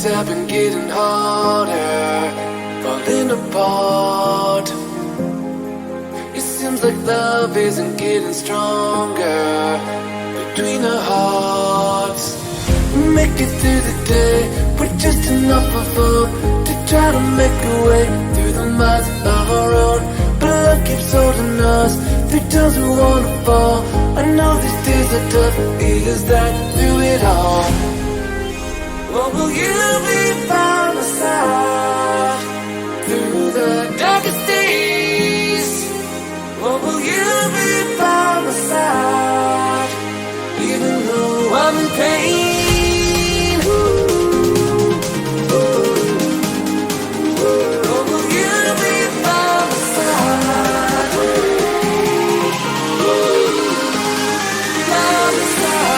days have been getting harder, falling apart. It seems like love isn't getting stronger between our hearts. Make it through the day with just enough of hope to try to make a way through the miles of our own. But love keeps holding us through times we wanna fall. I know these days are tough, is that through it all? What will you be by my side through the darkest days? What will you be by my side even though I'm in pain? What will you be by my side? By my side.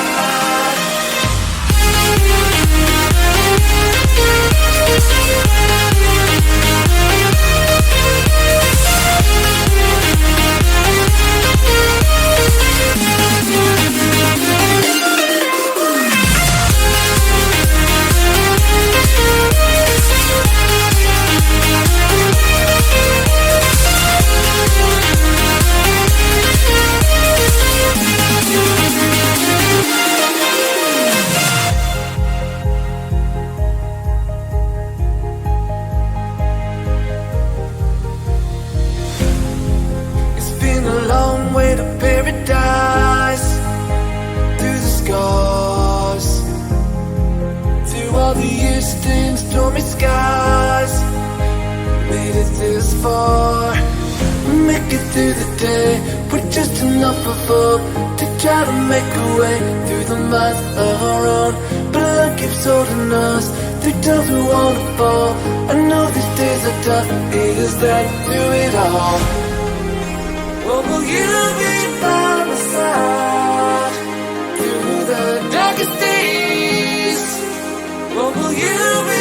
Through the day with just enough of hope to try to make a way through the miles of our own. But love keeps holding us through times we wanna fall. I know these days are tough, is that through it all? What will you be by my side through the darkest days? What will you be